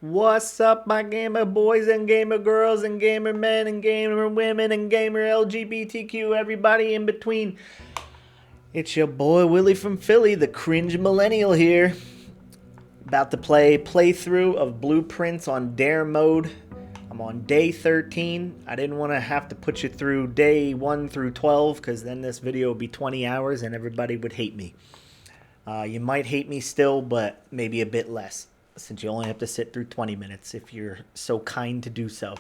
What's up, my gamer boys and gamer girls and gamer men and gamer women and gamer LGBTQ, everybody in between? It's your boy Willie from Philly, the cringe millennial here. About to play playthrough of Blueprints on Dare mode. I'm on day 13. I didn't want to have to put you through day 1 through 12 because then this video would be 20 hours and everybody would hate me. You might hate me still, but maybe a bit less, since you only have to sit through 20 minutes if you're so kind to do so.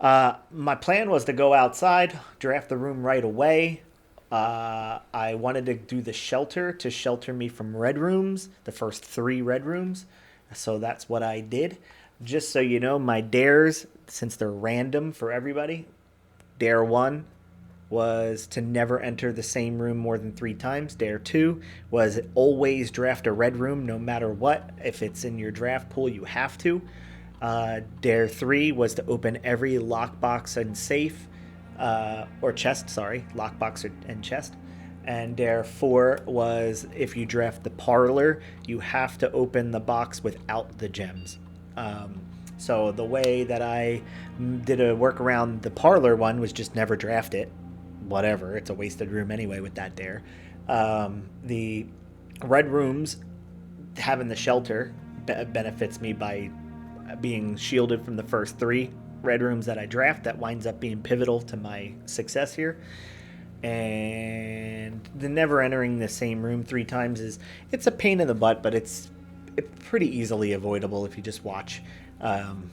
My plan was to go outside, draft the room right away. I wanted to do the shelter to shelter me from red rooms, the first 3 red rooms. So that's what I did. Just so you know, my dares, since they're random for everybody, dare 1 was to never enter the same room more than 3 times. Dare 2 was always draft a red room no matter what. If it's in your draft pool, you have to. Dare 3 was to open every lockbox and safe, or chest, sorry, lockbox and chest. And Dare 4 was if you draft the parlor, you have to open the box without the gems. So the way that I did a work around the parlor one was just never draft it. Whatever, it's a wasted room anyway with that dare. The red rooms, having the shelter benefits me by being shielded from the first 3 red rooms that I draft. That winds up being pivotal to my success here. And the never entering the same room 3 times it's a pain in the butt, but it's pretty easily avoidable if you just watch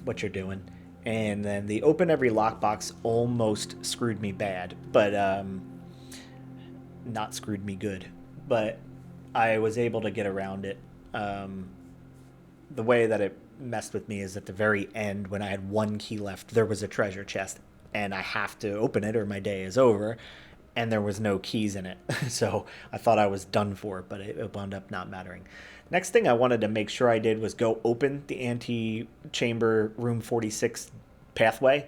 what you're doing. And then the open every lockbox almost screwed me bad, but not screwed me good. But I was able to get around it. The way that it messed with me is at the very end, when I had 1 key left, there was a treasure chest, and I have to open it or my day is over. And there was no keys in it. So I thought I was done for, but it wound up not mattering. Next thing I wanted to make sure I did was go open the ante-chamber room 46 pathway,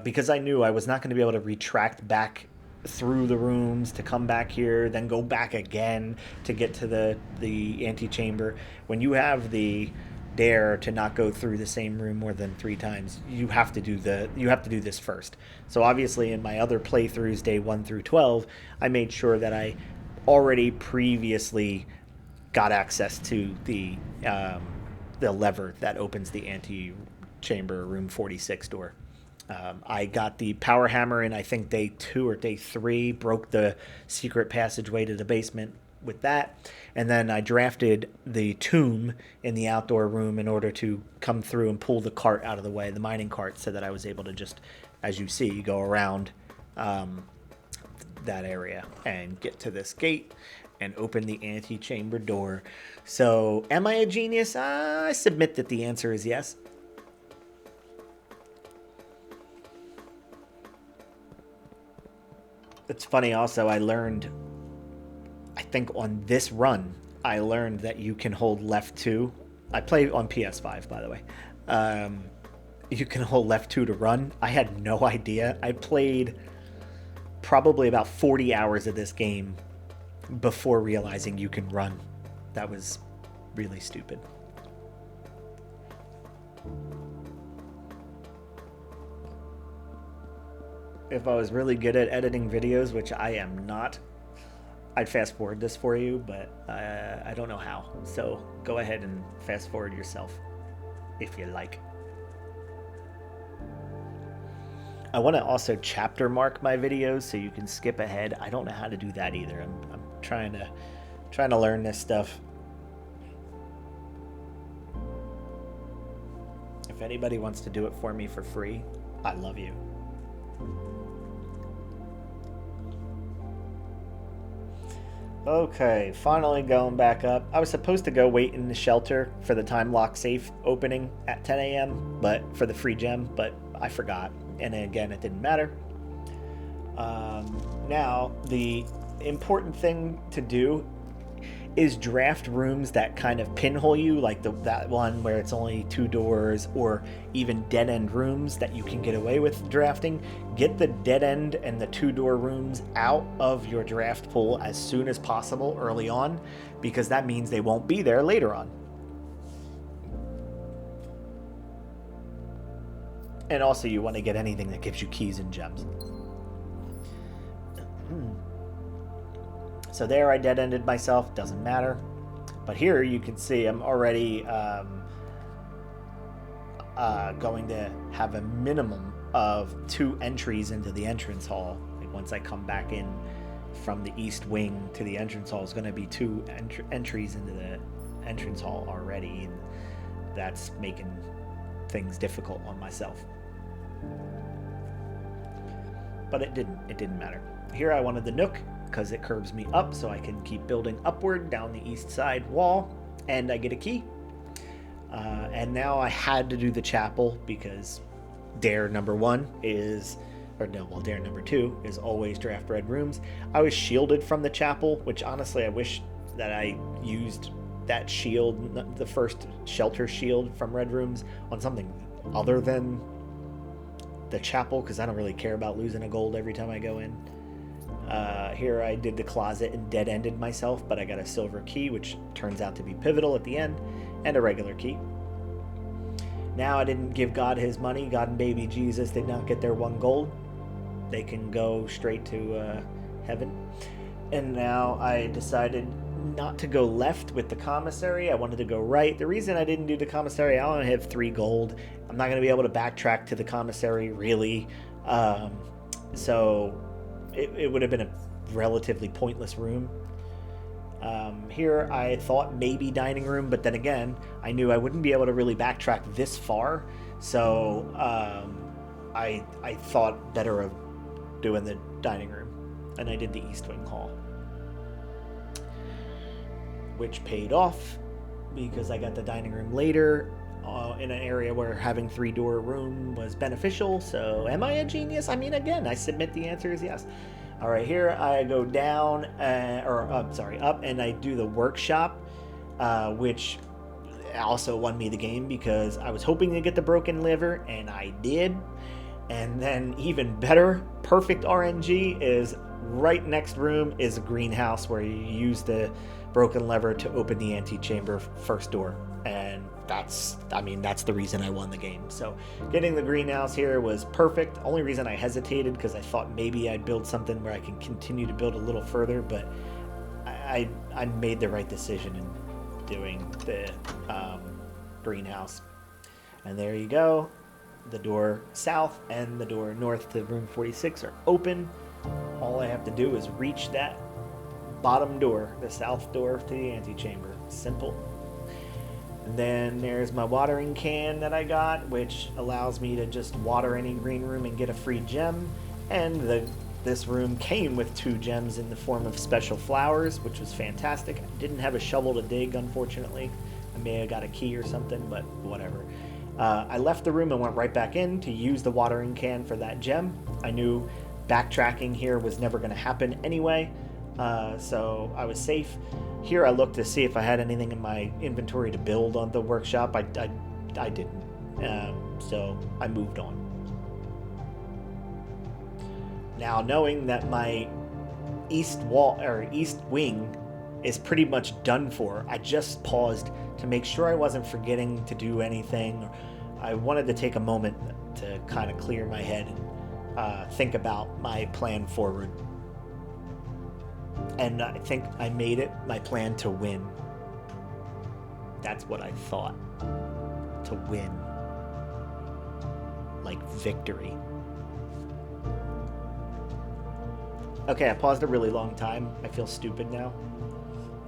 because I knew I was not going to be able to retract back through the rooms to come back here, then go back again to get to the antechamber. When you have the dare to not go through the same room more than 3 times, you have to do this first. So obviously in my other playthroughs, day 1 through 12, I made sure that I already previously got access to the lever that opens the ante-chamber room 46 door. I got the power hammer in, I think, day 2 or day 3, broke the secret passageway to the basement with that, and then I drafted the tomb in the outdoor room in order to come through and pull the cart out of the way, the mining cart, so that I was able to just, as you see, go around that area and get to this gate and open the antechamber door. So, am I a genius? I submit that the answer is yes. It's funny also, I learned, I think on this run, I learned that you can hold left 2. I play on PS5, by the way. You can hold left 2 to run. I had no idea. I played probably about 40 hours of this game before realizing you can run. That was really stupid. If I was really good at editing videos, which I am not, I'd fast forward this for you, but I don't know how. So go ahead and fast forward yourself if you like. I want to also chapter mark my videos so you can skip ahead. I don't know how to do that either. I'm trying to learn this stuff. If anybody wants to do it for me for free, I love you. Okay, finally going back up. I was supposed to go wait in the shelter for the time lock safe opening at 10 a.m., but for the free gem, but I forgot. And again, it didn't matter. Now, the important thing to do is draft rooms that kind of pinhole you, like that one where it's only 2 doors, or even dead-end rooms that you can get away with drafting. Get the dead-end and the 2-door rooms out of your draft pool as soon as possible early on, because that means they won't be there later on. And also you want to get anything that gives you keys and gems. So there I dead-ended myself, doesn't matter. But here you can see I'm already going to have a minimum of 2 entries into the entrance hall. Like once I come back in from the east wing to the entrance hall, is going to be 2 entries into the entrance hall already. And that's making things difficult on myself. But it didn't matter. Here I wanted the nook because it curves me up so I can keep building upward down the east side wall, and I get a key. And now I had to do the chapel because dare number 1 is, dare number 2 is always draft red rooms. I was shielded from the chapel, which honestly I wish that I used that shield, the first shelter shield from red rooms, on something other than the chapel, because I don't really care about losing a gold every time I go in. Here I did the closet and dead-ended myself, but I got a silver key, which turns out to be pivotal at the end, and a regular key. Now I didn't give God his money. God and baby Jesus did not get their 1 gold. They can go straight to heaven. And now I decided not to go left with the commissary. I wanted to go right. The reason I didn't do the commissary, I only have 3 gold. I'm not going to be able to backtrack to the commissary, really. So it would have been a relatively pointless room. Here I thought maybe dining room, but then again, I knew I wouldn't be able to really backtrack this far. So I thought better of doing the dining room, and I did the East Wing Hall, which paid off because I got the dining room later in an area where having 3-door room was beneficial. So am I a genius? I mean, again, I submit the answer is yes. All right, here I go down, up, and I do the workshop, which also won me the game because I was hoping to get the broken liver, and I did. And then even better, perfect RNG is right next room is a greenhouse where you use the broken lever to open the antechamber first door. And that's the reason I won the game. So getting the greenhouse here was perfect. Only reason I hesitated because I thought maybe I'd build something where I can continue to build a little further, but I made the right decision in doing the greenhouse. And there you go. The door south and the door north to room 46 are open. All I have to do is reach that bottom door, the south door to the antechamber. Simple. And then there's my watering can that I got, which allows me to just water any green room and get a free gem. And this room came with 2 gems in the form of special flowers, which was fantastic. I didn't have a shovel to dig, unfortunately. I may have got a key or something, but whatever. I left the room and went right back in to use the watering can for that gem. I knew backtracking here was never going to happen anyway, so I was safe. Here I looked to see if I had anything in my inventory to build on the workshop. I didn't, so I moved on. Now, knowing that my east wing is pretty much done for, I just paused to make sure I wasn't forgetting to do anything. I wanted to take a moment to kind of clear my head and think about my plan forward. And I think I made it my plan to win. That's what I thought. To win. Like victory. Okay, I paused a really long time. I feel stupid now.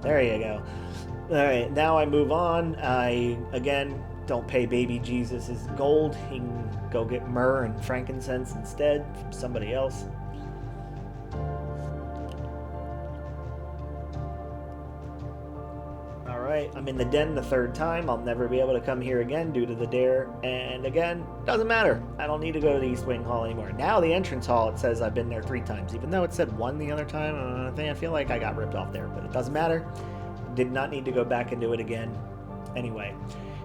There you go. Alright, now I move on. I, again, don't pay baby Jesus his gold. He can go get myrrh and frankincense instead from somebody else. Alright, I'm in the den the 3rd time. I'll never be able to come here again due to the dare. And again, doesn't matter. I don't need to go to the East Wing Hall anymore. Now the entrance hall, it says I've been there 3 times. Even though it said 1 the other time, I feel like I got ripped off there. But it doesn't matter. Did not need to go back and do it again. Anyway,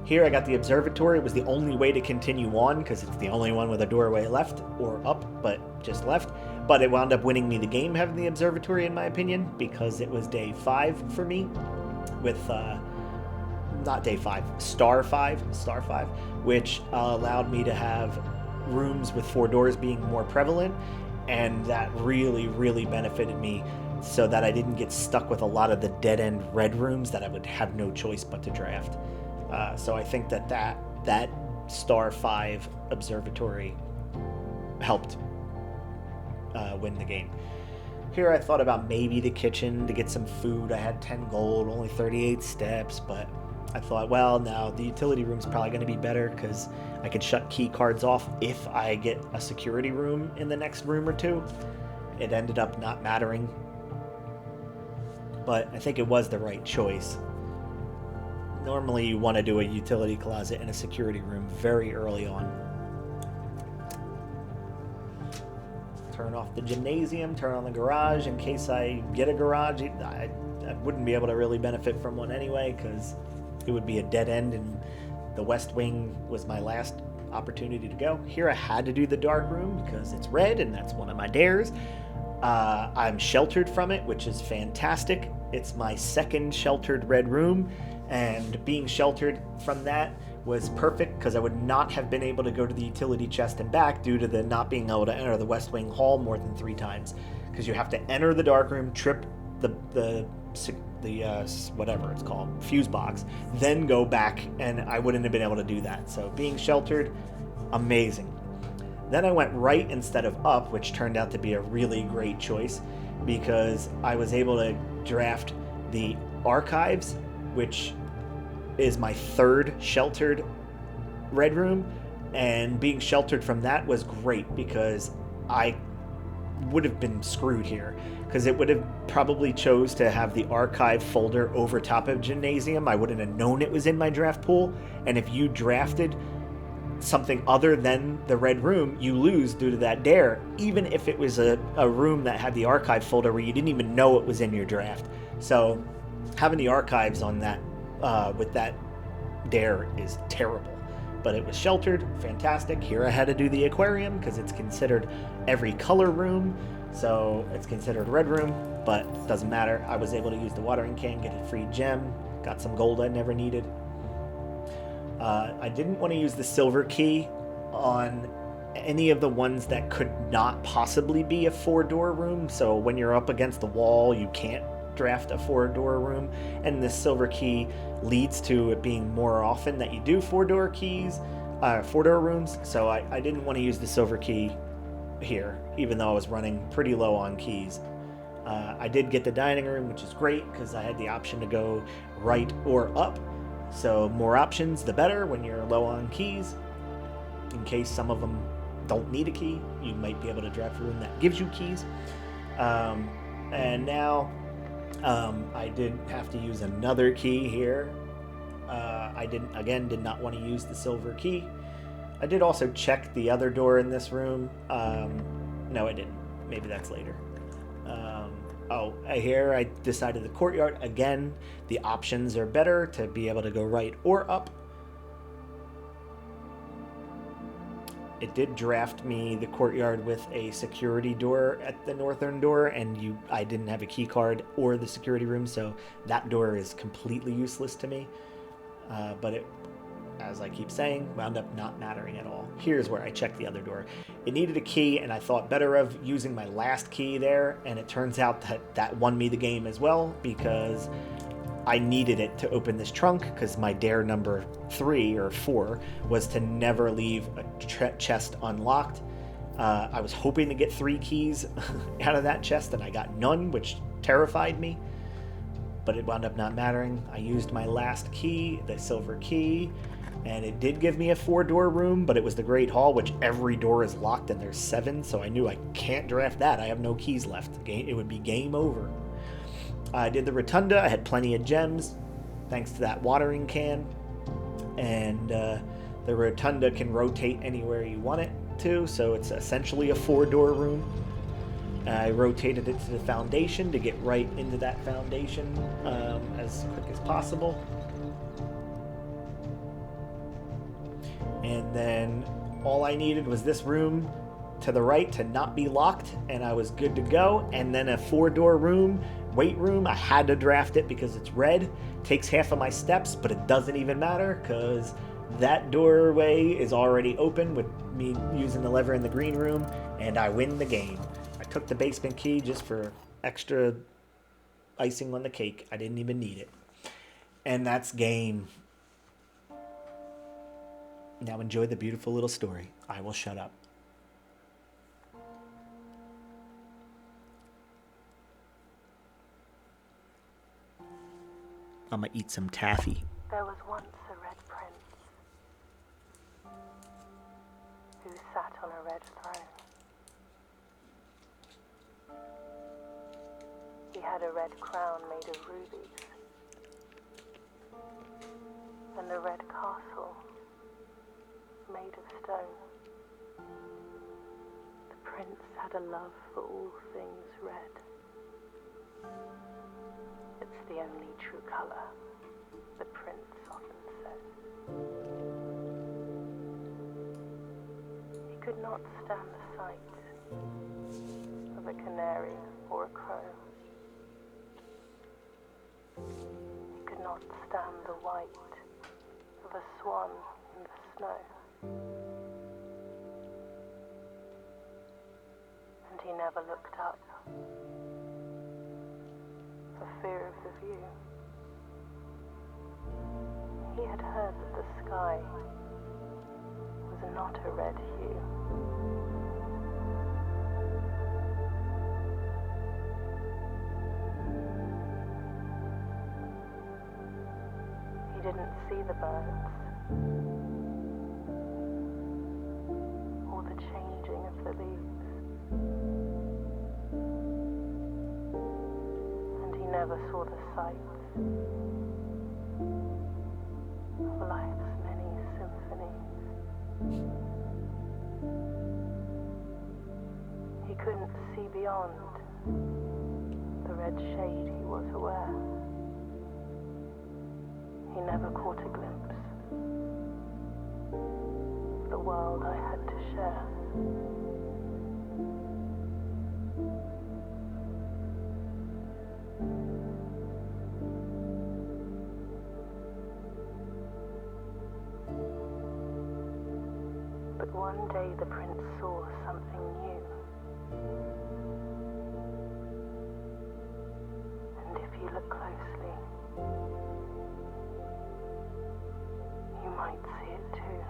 here I got the observatory. It was the only way to continue on because it's the only one with a doorway left or up, but just left. But it wound up winning me the game having the observatory, in my opinion, because it was day 5 for me with, not day 5, star 5, which allowed me to have rooms with 4 doors being more prevalent, and that really, really benefited me so that I didn't get stuck with a lot of the dead-end red rooms that I would have no choice but to draft. So I think that Star 5 observatory helped win the game. Here I thought about maybe the kitchen to get some food. I had 10 gold, only 38 steps, but I thought, well, no, the utility room's probably going to be better because I could shut key cards off if I get a security room in the next room or two. It ended up not mattering, but I think it was the right choice. Normally you want to do a utility closet and a security room very early on. Turn off the gymnasium, turn on the garage in case I get a garage. I wouldn't be able to really benefit from one anyway because it would be a dead end, and the west wing was my last opportunity to go. Here I had to do the dark room because it's red and that's one of my dares. I'm sheltered from it, which is fantastic. It's my second sheltered red room, and being sheltered from that was perfect because I would not have been able to go to the utility chest and back due to the not being able to enter the west wing hall more than 3 times, because you have to enter the dark room, trip the whatever it's called, fuse box, then go back, and I wouldn't have been able to do that. So being sheltered, amazing. Then I went right instead of up, which turned out to be a really great choice because I was able to draft the archives, which is my 3rd sheltered red room, and being sheltered from that was great because I would have been screwed here because it would have probably chose to have the archive folder over top of gymnasium. I wouldn't have known it was in my draft pool, and if you drafted something other than the red room, you lose due to that dare, even if it was a room that had the archive folder where you didn't even know it was in your draft. So having the archives on that with that dare is terrible, but it was sheltered, fantastic. Here I had to do the aquarium because it's considered every color room, so it's considered red room, but it doesn't matter. I was able to use the watering can, get a free gem, got some gold I never needed. I didn't want to use the silver key on any of the ones that could not possibly be a 4-door room, so when you're up against the wall you can't draft a 4-door room, and the silver key leads to it being more often that you do 4-door rooms, so I didn't want to use the silver key here, even though I was running pretty low on keys. I did get the dining room, which is great because I had the option to go right or up, so more options the better when you're low on keys. In case some of them don't need a key, you might be able to draft a room that gives you keys. And now I did have to use another key here. I did not want to use the silver key. I did also check the other door in this room. No, I didn't. Maybe that's later. Here I decided the courtyard. Again, the options are better to be able to go right or up. It did draft me the courtyard with a security door at the northern door, and I didn't have a key card or the security room, so that door is completely useless to me. But it, as I keep saying, wound up not mattering at all. Here's where I checked the other door. It needed a key, and I thought better of using my last key there, and it turns out that won me the game as well, because I needed it to open this trunk, because my dare number 3 or 4 was to never leave a chest unlocked. I was hoping to get 3 keys out of that chest, and I got none, which terrified me, but it wound up not mattering. I used my last key, the silver key, and it did give me a 4-door room, but it was the Great Hall, which every door is locked, and there's 7, so I knew I can't draft that. I have no keys left. It would be game over. I did the Rotunda. I had plenty of gems, thanks to that watering can, and the Rotunda can rotate anywhere you want it to, so it's essentially a 4-door room. I rotated it to the foundation to get right into that foundation as quick as possible. And then all I needed was this room to the right to not be locked, and I was good to go. And then a 4-door room weight room. I had to draft it because it's red. Takes half of my steps, but it doesn't even matter because that doorway is already open with me using the lever in the green room, and I win the game. I took the basement key just for extra icing on the cake. I didn't even need it. And that's game. Now enjoy the beautiful little story. I will shut up. I'm gonna eat some taffy. There was once a red prince who sat on a red throne. He had a red crown made of rubies and a red castle made of stone. The prince had a love for all things red. It's the only true color, the prince often said. He could not stand the sight of a canary or a crow. He could not stand the white of a swan in the snow. And he never looked up for fear of the view. He had heard that the sky was not a red hue. He didn't see the birds or the changing of the leaves. Never saw the sights of life's many symphonies. He couldn't see beyond the red shade he was aware. He never caught a glimpse of the world I had to share. But one day the prince saw something new. And if you look closely, you might see it too.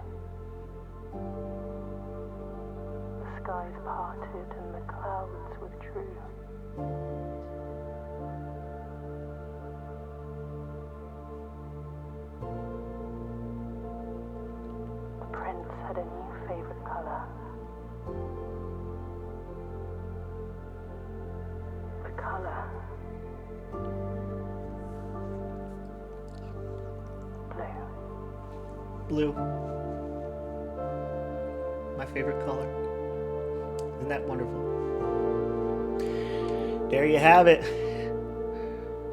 The skies parted and the clouds withdrew. The prince had a new favorite color. The color blue. Blue. My favorite color. Isn't that wonderful? There you have it.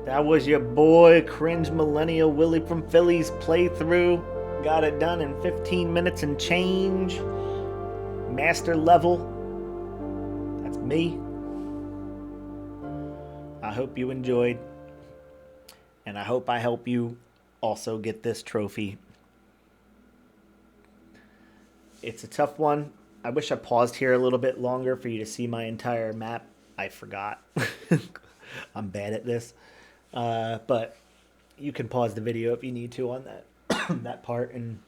That was your boy, Cringe Millennial Willie from Philly's playthrough. Got it done in 15 minutes and change. Master level. That's me. I hope you enjoyed. And I hope I help you also get this trophy. It's a tough one. I wish I paused here a little bit longer for you to see my entire map. I forgot. I'm bad at this. But you can pause the video if you need to on that that part and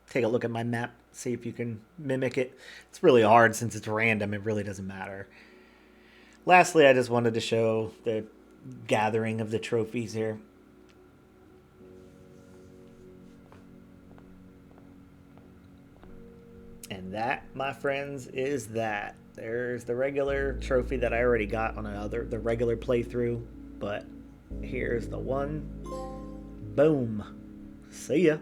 take a look at my map, see if you can mimic it. It's really hard since it's random. It really doesn't matter. Lastly, I just wanted to show the gathering of the trophies here. And that, my friends, is that. There's the regular trophy that I already got on the regular playthrough, but here's the one. Boom. See ya.